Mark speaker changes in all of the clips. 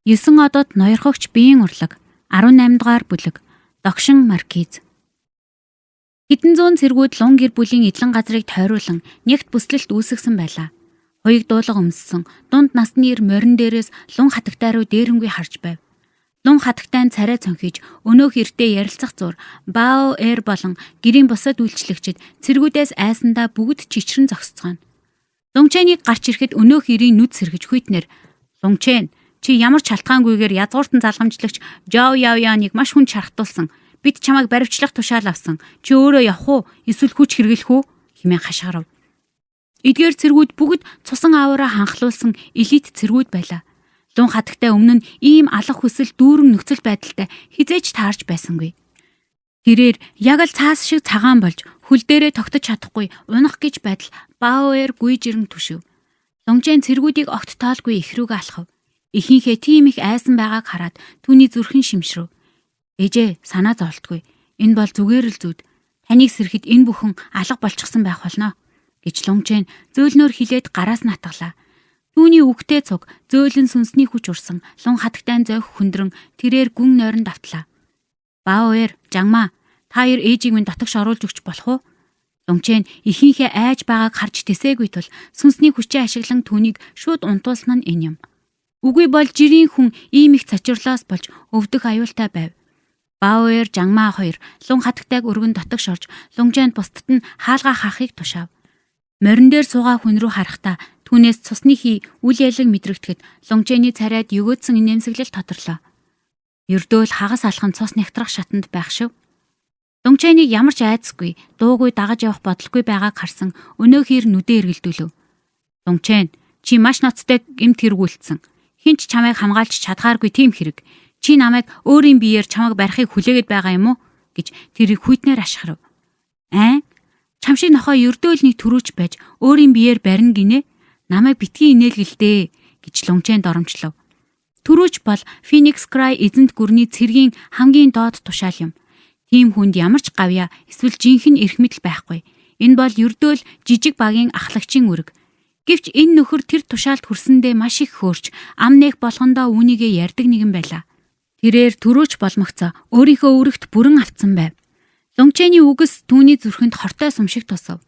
Speaker 1: 9 одод ноёрхогч биеийн урлаг 18 дугаар бүлэг Догшин маркиз. Хэдэн зуун цэргүүд лун гэр бүлийн эдлэн газрыг тойруулан нягт бүслэлт үүсгэсэн байлаа. Хоёуг дуулга өмссөн дунд насны ир морин дээрээс лун хатагтай руу дээрэнгүй харж байв. Лун хатагтай нь царай цонхиж өнөөх эртээ ярилцах зур Бао Эр болон гэрийн бусад үйлчлэгчид цэргүүдээс айсандаа бүгд чичрэн зогсцгооно. Лунчэныг гарч ирэхэд өнөөх ирийн нүд сэргэж хүйтнэр "Лунчэн, чи ямар ч шалтгаангүйгээр язгууртан залгамжлагч Жоо Яояныг маш хүн чархтуулсан. Бид чамайг баривчлах тушаал авсан. Чи өөрөө явах уу? Эсвэл хүч хэрэглэх үү?" хэмээн хашгирав. Эдгээр цэргүүд бүгд цусан ааваараа ханхлуулсан элит цэргүүд байлаа. Лун хатагтай өмнө нь ийм алах хүсэл дүүрэн нөхцөл байдалтай хизээч таарч байсангүй. Тэрээр яг л цаас шиг цагаан болж хөл дээрээ тогтож чадахгүй унах гэж байтал Баоэр гүйжирэн түшив. Лунчэн цэргүүдийг огт тоолгүй их рүүгээ алхав. Ихийнхээ тийм их айсан байгааг хараад түүний зүрхэн шимшрэв. "Ээжээ, санаа зовлтгүй. Энэ бол зүгээр л зүуд. Таныг сэрхэд энэ бүхэн алга болчихсон байх болно" гэж Лунчэн зөөлнөөр хилээд гараас нь атгалаа. Түүний үгтэй цуг зөөлөн сүнсний хүч урсан лун хатагтай зойх хөндрөн тэрээр гүн нойрон давтлаа. "Баоэр, Жангма, та хоёр ээжийг минь дотогш оруулж өгч болох уу?" Лунчэн ихийнхээ айж байгааг харж тэсээгүй тул сүнсний хүчээ ашиглан түүнийг шууд унтуулсан нь энэ юм. Үгүй бол жирийн хүн ийм их цочрлоос болж өвдөх аюултай байв. Баоэр, Жангма хоёр лун хатагтайг өргөн дотогш орж Лунчэнд бусдад нь хаалгаа хаахыг тушаав. Морин дээр суугаа хүн рүү харахтаа түүнээс цусны хий үл ялэг мэдрэгдэхэд Лунчэний царайд өгөөдсөн инээмсэглэл тодорлоо. Ердөөл хагас алхан цус нягтрах шатанд байх шив. Лунчэнийг ямар ч айдасгүй, дуугүй дагаж явах бодлогүй байгааг харсан өнөөхөр нүдээ эргэлдүүлв. "Лунчэн, чи маш ноцтой гэмт хэрэгүүлсэн. Хинч чамайг хамгаалж чадхааргүй тийм хэрэг. Чи намайг өөрийн биеэр чамайг барихыг хүлээгээд байгаа юм уу?" гэж тэрийг хүйтнээр ашхарав. "Айн? Чам шиг нохоо ердөөлний төрөөч байж өөрийн биеэр барина гинэ. Намайг битгий инээлгэлдээ" гэж Лунчэн доромжлов. Төрөөч бол Феникс Край эзэнт гүрний цэргийн хамгийн доод тушаал юм. Тийм хүнд ямар ч гавья эсвэл жинхэнэ эрх мэдэл байхгүй. Энэ бол ердөөл жижиг багийн ахлагчийн үүрэг. Гэвч энэ нөхөр тэр тушаалд хүрсэндээ маш их хөөрч ам нээх болгондоо үүнийгээ ярьдаг нэгэн байлаа. Тэрээр төрөөч болмогцоо өөрийнхөө үүрэгт бүрэн автсан байв. Лунчэний үгэс түүний зүрхэнд хортой сум шиг тусав.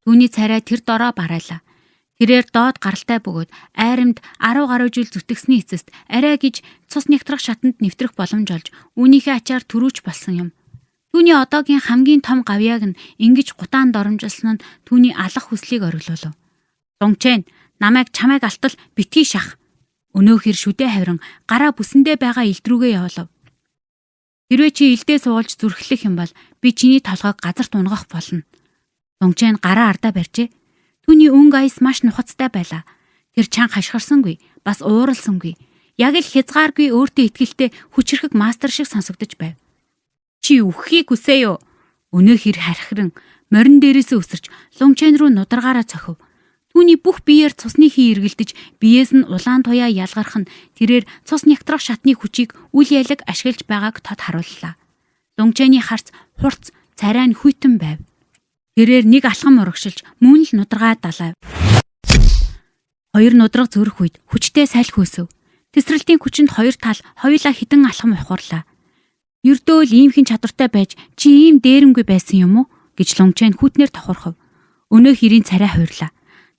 Speaker 1: Түүний царай тэр дороо барайлаа. Тэрээр доод гаралтай бөгөөд айрамд 10 гаруй жил зүтгэсний эцэст арай гэж цус нягтрах шатанд нэвтрэх боломж олж үүнийхээ ачаар төрөөч болсон юм. Түүний одоогийн хамгийн том гавьяаг нь ингэж гутаан доромжилсан нь түүний алах хүслийг ориглуулв. "Лунчэн, намайг чамайг алтал битгий шах." Өнөөхөр шүдэ хавран гараа бүсэндээ байгаа илд рүүгээ явуулав. "Хэрвээ чи илдээ суулж зүрхлэх юм бол би чиний толгойг газарт унгах болно." Лунчэн гараа ардаа барьжээ. Түүний өнгө аяс маш нухацтай байлаа. Тэр чанга хашгирсангүй, бас ууралсангүй. Яг л хязгааргүй өөртөө итгэлтэй хүчрхэг мастер шиг сонсогдож байв. "Чи үххийг хүсэе юу?" Өнөөхөр хархиран морин дээрээсээ өсөрч Лунчэн рүү нударгаараа цохив. Түүний бүх биеэр цусны хий эргэлдэж биеэс нь улаан туяа ялгарх нь тэрээр цус нягтрах шатны хүчийг үл ялэг ашиглаж байгааг тод харууллаа. Лунчэний харц хурц царай нь хүйтэн байв. Тэрээр нэг алхам урагшилж мөн л нударгаа далайв. Хоёр нудраг зүрх үед хүчтэй салхи хөөсөв. Тэсрэлтийн хүчинд хоёр тал хоёулаа хідэн алхам ухуурлаа. "Ердөөл иймхэн чадвартай байж чи ийм дээрэмгүй байсан юм уу?" гэж Лунчэн хүйтнээр тохирхов. Өнөөх ирийн царай хуйрлаа.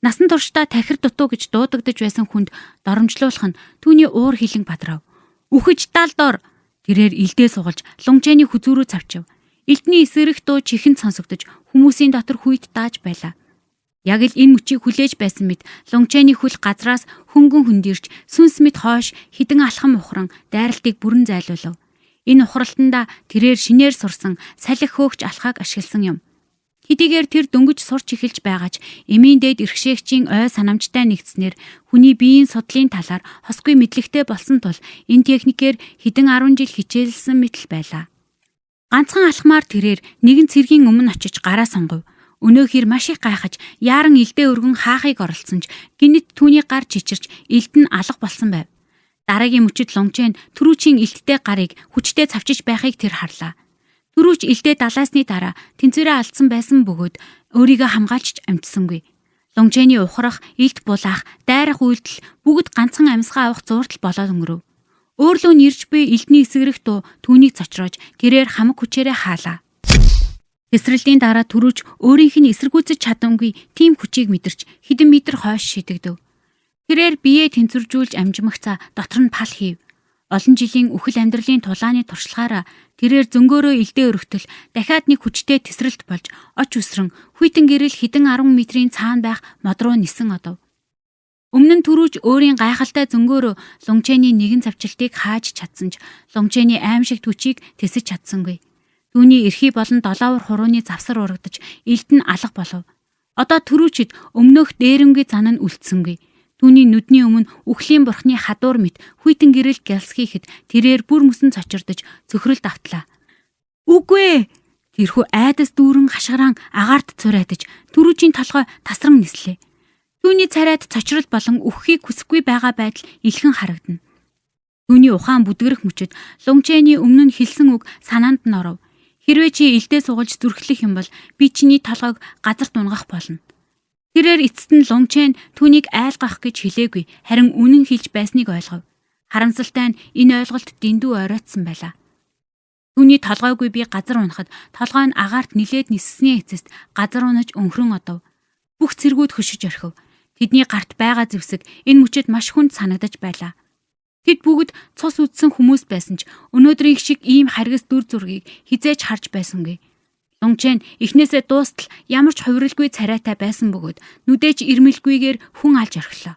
Speaker 1: Насан туршдаа тахир дутуу гэж дуудагдж байсан хүнд доромжлуулах нь түүний уур хилэн бадрав. "Үхэж далдор!" Тэрээр илдээ сугалж Лунчэний хүзүүрөө цавчив. Элдний эсэрэх дуу чихэнд сонсогдож хүмүүсийн дотор хүйт дааж байлаа. Яг л энэ мөчийг хүлээж байсан мэт Лунчэний хөл газраас хөнгөн хөндөрч сүнс мэт хойш хідэн алхам ухран дайралтыг бүрэн зайлуулв. Энэ ухралтанда тэрээр шинээр сурсан салхи хөөгч алхааг ашигласан юм. Хэдийгээр тэр дөнгөж сурч эхэлж байгаач эмийн дээд эрхшээгчийн ой санамжтай нэгдснээр хүний биеийн судлалын талаар хосгүй мэдлэгтэй болсон тул энэ техникээр хэдэн 10 жил хичээлсэн мэт л байлаа. Ганцхан алхмаар тэрээр нэгэн цэргийн өмнө очиж гараа сонгов. Өнөөхөр маш их гайхаж яаран илдээ өргөн хаахыг оролцсон ч гинэт түүний гар чичирч илд нь алга болсон байв. Дараагийн мөчид Лунчэн түрүүчийн илдтэй гарыг хүчтэй цавчиж байхыг тэр харлаа. Түрүүч илдээ далаасны дараа тэнцвэрээ алдсан байсан бөгөөд өөрийгөө хамгаалж амжсангүй. Лунчэний ухрах, илд булаах, дайрах үйлдэл бүгд ганцхан амьсгаа авах зууртал болоод өнгөрөв. Өөрлөө нэрж буй элдний эсгэрэх дуу түүнийг цочроож тэрээр хамаг хүчээрээ хаалаа. Тесрэлтийн дараа түрүүч өөрийнх нь эсэргүүцэж чадамгүй тийм хүчийг мэдэрч хэдэн метр хойш шидэгдэв. Тэрээр биеэ тэнцвэржүүлж амжимагцаа дотор нь пал хийв. Олон жилийн үхэл амьдралын тулааны туршлагаараа тэрээр зөнгөөрөө илдээ өргөтөл дахиад нэг хүчтэй тесрэлт болж оч үсрэн хүйтэн гэрэл хэдэн 10 метрийн цаана байх мод руу нисэн одов. Өмнө нь түрүүч өөрийн гайхалтай зөнгөөрөө Лунгчэний нэгэн завчилтыг хааж чадсан ч Лунгчэний аимшиг түчийг тэсэж чадсангүй. Түүний эрхий болон долоовор хурууны завсар урагдаж элд нь алга болов. Одоо түрүүчид өмнөөх дээрэмгүй зан нь үлдсэнгүй. Түүний нүдний өмнө үхлийн бурхны хадуур мэт хүйтэн гэрэл гялсхийхэд тэрээр бүр мөсөн цочирдож цөхрөлд автлаа. Үгүй ээ! Тэрхүү айдас дүүрэн хашгираан агаарт цурайтаж түрүүчийн толгой тасран нислээ. Түүний царайд цочрол болон үххийг хүсэхгүй байгаа байдал илхэн харагдана. Түүний ухаан бүдгэрэх мөчөд Лунгчэний өмнө нь хэлсэн үг санаанд нь оров. Хэрвээ чи элдээ суулж зүрхлэх юм бол би чиний толгойг газарт унгах болно. Тэрээр эцэст нь Лунгчэн түүнийг айлгах гэж хэлээгүй, харин үнэн хэлж байсныг ойлгов. Харамсалтай нь энэ ойлголт дэндүү оройтсон байлаа. Түүний толгойгүй би газар унахад толгой нь агаарт нилээд ниссний эцэст газар унаж өнхрөн одов. Бүх цэргүүд хөшиж орхив. Тэдний гарт байгаа зэвсэг энэ мөчөд маш хүнд санагдаж байлаа. Тэд бүгд цус үдсэн хүмүүс байсан ч өнөөдрийн шиг ийм харгас дүр зургийг хизээж харж байсангүй. Лунгчэн эхнээсээ дуустал ямар ч хувиралгүй царайтай байсан бөгөөд нүдээч ирмэлгүйгээр хүн алж орхилоо.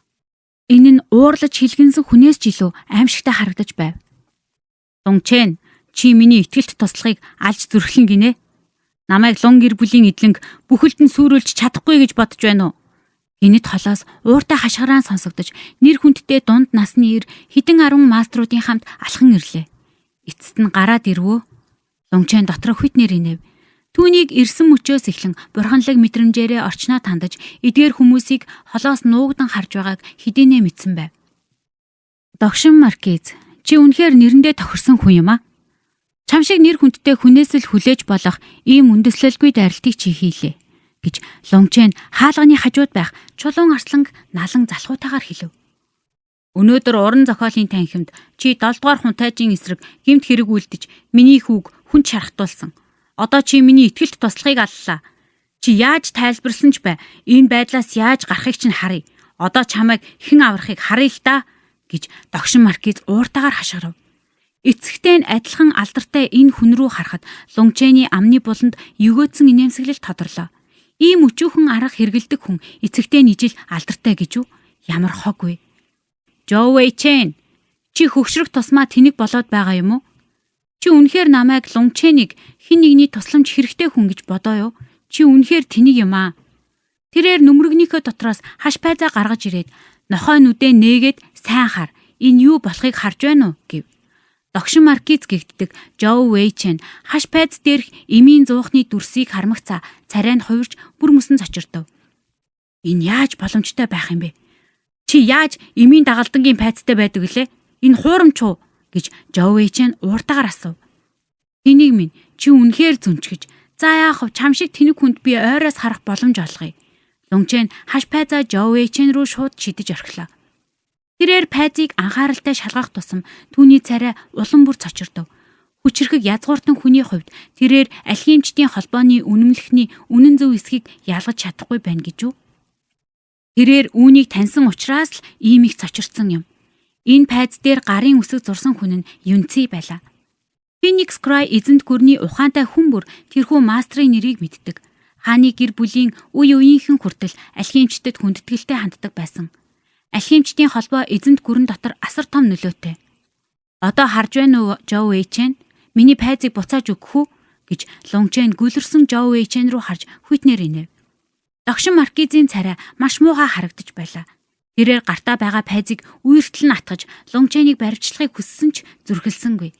Speaker 1: Энэ нь уурлаж хилгэнсэн хүнээс ч илүү аимшигтай харагдаж байв. Лунгчэн, чи миний итгэлт туслахыг алж зүрхлэн гинэ. Намайг лун гэр бүлийн эдлэнг бүхэлд нь сүрүүлж чадахгүй гэж бодож байна уу? Гинэт холоос ууртай хашгираан сонсогдож нэр хүндтэй дунд насны ир хэдэн 10 маструудын хамт алхан ирлээ. Эцэст нь гараад ирвөө. Лунгчэн дотроо хүйтнэр инэв. Түүнийг ирсэн мөчөөс эхлэн бурханлаг мэдрэмжээрээ орчноо тандаж эдгээр хүмүүсийг холоос нуугдан харж байгааг хэдийнэ мэдсэн байв. Догшин Маркиз, чи үнэхээр нэрэндээ тохирсон хүн юм аа. Чам шиг нэр хүндтэй хүнээс л хүлээж болох ийм үндэслэлгүй дайралтыг чи хийлээ гэж Лунгчэн хаалганы хажууд байх чулуун арсланг налан залхуутаагаар хэлв. Өнөөдөр уран зохиолын танхимд чи 7 дугаар хунтайжийн эсрэг гэмт хэрэг үлдэж миний хүүг хүнд шархтуулсан. Одоо чи миний итгэлт туслахыг аллаа. Чи яаж тайлбарласан ч бай. Энэ байдлаас яаж гарахыг чинь харъя. Одоо чамайг хэн аврахыг харъя л да гэж Догшин Маркиз ууртаагаар хашгирав. Эцэгтэй нь адилхан алдартай энэ хүн рүү харахад Лунгчэний амны буланд өгөөцсөн инээмсэглэл тодорлоо. Ийм өчүүхэн арга хэрэгэлдэг хүн эцэгтэй нижил алдартай гэж үү? Ямар хог вэ? Жоо Вэйчэн, чи хөгшрөх тусмаа тэнэг болоод байгаа юм уу? Чи үнэхээр намайг Лунгчэнийг хэн нэгний тусламж хэрэгтэй хүн гэж бодоо юу? Чи үнэхээр тэнэг юм аа. Тэрээр нүмергнийхөө дотроос хаш пайзаа гаргаж ирээд нохой нүдээ нээгээд сайн хар. Энэ юу болохыг харж байна уу гэв. Догшин Маркиз гэгддэг Жоо Вэйчэн хаш пайз дээрх эмийн зуухны дүрсийг хармагцаа царайнд хувирж бүр мөсөн цочирдов. Энэ яаж боломжтой байх юм бэ? Чи яаж эмийн дагалдангийн пайцтай байдаг гэлээ? Энэ хуурамч уу гэж Жоо Вэйчэн ууртаагаар асуув. Тэнийг минь чи үнэхээр зүнчгэж. За яах вэ? Чам шиг тэнэг хүнд би ойроос харах боломж олгоё. Лунгчэн хаш пайзаа Жоо Вэйчэн рүү шууд шидэж орхилоо. Тэрээр пайзыг анхааралтай шалгах тусам түүний царай улам бүр цочирдов. Хүчрхэг язгууртан хүний хувьд тэрээр алхимчдын холбооны үнэмлэхний үнэн зөв эсхийг ялгаж чадахгүй байна гэж үү? Тэрээр үүнийг таньсан учраас л ийм их цочирдсан юм. Энэ пайз дээр гарын үсэг зурсан хүн нь Юнци байлаа. Феникс Край эзэнт гүрний ухаантай хүн бүр тэрхүү мастрын нэрийг мэддэг. Хааны гэр бүлийн үе үеийнхэн хүртэл алхимчдэд хүндэтгэлтэй ханддаг байсан. Алхимчдын холбоо эзэнт гүрэн дотор асар том нөлөөтэй. Одоо харж байна уу Жоо Вэйчэн? Миний пайзыг буцааж өгөх үү гэж Лунгчэн гүлэрсэн Жоо Вэйчэн рүү харж хүйтнэр инэв. Догшин Маркизийн царай маш муухай харагдаж байлаа. Тэрээр гартаа байгаа пайзыг үертэл нь атгаж Лунгчэнийг баривчлахыг хүссэн ч зүрхэлсэнгүй.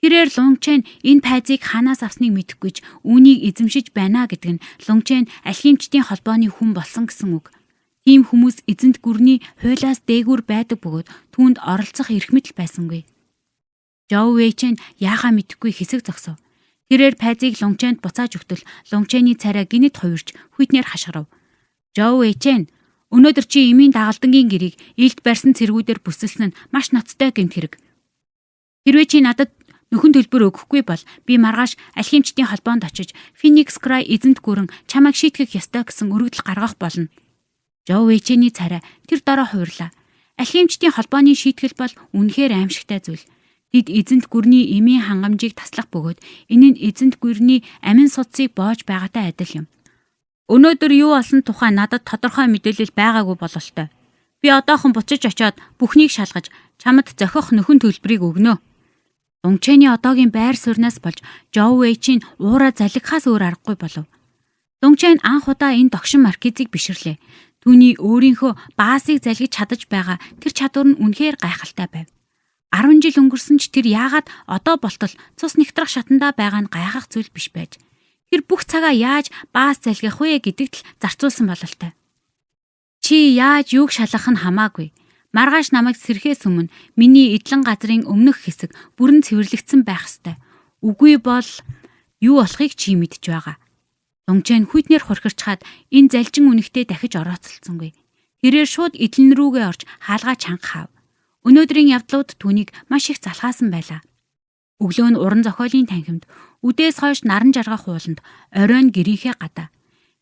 Speaker 1: Тэрээр Лунгчэн энэ пайзыг хаанаас авсныг мэдэхгүй ч үүнийг эзэмшиж байна гэдэг нь Лунгчэн алхимчдын холбооны хүн болсон гэсэн үг. Ийм хүмүүс эзэнт гүрний хуйлаас дээгүүр байдаг бөгөөд түүнд оролцох эрх мэдэл байсангүй. Жоо Вэйчэн яахаа мэдэхгүй хэсэг зогсов. Тэрээр пайзыг Лунгчэнд буцааж өгтөл Лунгчэний царай гинэт хувирч хүйтнээр хашгирав. Жоо Вэйчэн, өнөөдөр чи эмийн дагалдангийн гэрийг илд барьсан цэргүүдээр бүсэлсэн нь маш ноцтой гэмт хэрэг. Хэрвээ чи надад нөхөн төлбөр өгөхгүй бол би маргааш алхимчдын холбоонд очиж Phoenix Cry эзэнт гүрэн чамайг шийтгэх ёстой гэсэн өргөдөл гаргах болно. Жо Вэйчэний царай тэр дороо хувирлаа. Алхимчдын холбооны шийтгэл бол үнэхээр аимшигтай зүйл. Тэд эзэнт гүрний эмийн хангамжийг таслах бөгөөд энэ нь эзэнт гүрний амин судсыг боож байгаатай адил юм. Өнөөдөр юу болсон тухай надад тодорхой мэдээлэл байгаагүй бололтой. Би одоохон буцаж очиод бүхнийг шалгаж чамд зохих нөхөн төлбөрийг өгнө. Дунгчэний одоогийн байр сууриас болж Жо Вэйчийн уура залгихаас өөр аргагүй болов. Дунгчэн анх удаа энэ догшин маркизыг бишрлээ. Түүний өөрийнхөө баасыг залгиж чадаж байгаа тэр чадвар нь үнэхээр гайхалтай байв. 10 жил өнгөрсөн ч тэр яагаад одоо болтол цус нэгтрах шатандаа байгаа нь гайхах зүйл биш байж. Тэр бүх цагаа яаж баас залгих вэ гэдэгт л зарцуулсан бололтой. Чи яаж юуг шалгах нь хамаагүй. Маргааш намайг сэрхээс өмнө миний эдлэн газрын өмнөх хэсэг бүрэн цэвэрлэгдсэн байх ёстой. Үгүй бол юу болохыг чи мэдж байгаа. Дунгчэн хүйтнэр хурхирчхаад энэ залжин үнэгтэй дахиж орооцолцсонгүй. Тэрээр шууд эдлэн рүүгээ орж хаалгаа чанга хаав. Өнөөдрийн явдлууд түүнийг маш их залхаасан байлаа. Өглөө нь уран зохиолын танхимд үдээс хойш наран жаргах ууланд оройн гэрийнхээ гадаа.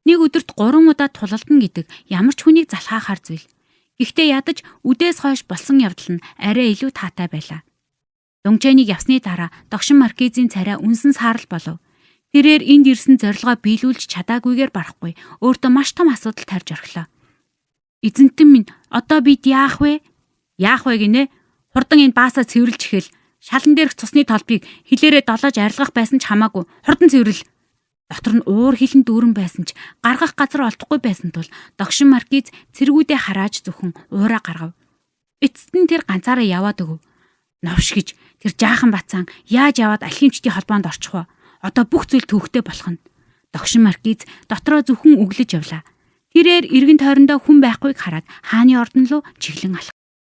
Speaker 1: Нэг өдөрт 3 удаа тулалдана гэдэг ямар ч хүнийг залхаахаар зүйл. Гэхдээ ядаж үдээс хойш болсон явдал нь арай илүү таатай байлаа. Дунгчэнийг явсны дараа догшин маркизийн царай үнсэн саарал болов. Тэрээр энд ирсэн зорилгоо биелүүлж чадаагүйгээр барахгүй өөртөө маш том асуудал тарьж орхилоо. Эзэнтэн минь одоо бид яах вэ? Яах вэ гинэ? Хурдан энэ баасаа цэвэрлж ихэл. Шалан дээрх цусны толбыг хилээрээ долоож арилгах байсан ч хамаагүй. Хурдан цэвэрл. Дотор нь уур хилэн дүүрэн байсан ч гаргах газар олдохгүй байсан тул догшин маркиз цэргүүдээ харааж зөвхөн уураа гаргав. Эцэст нь тэр ганцаараа яваад өгөв. Новш гэж тэр жаахан бацаан яаж яваад алхимчдын холбоонд орчих вэ? Одоо бүх зүйл төвхтэй болох нь. Догшин маркиз дотроо зөвхөн өглөж явлаа. Тэрээр эргэн тойрондоо хүн байхгүйг хараад хааны ордон руу чиглэн алхав.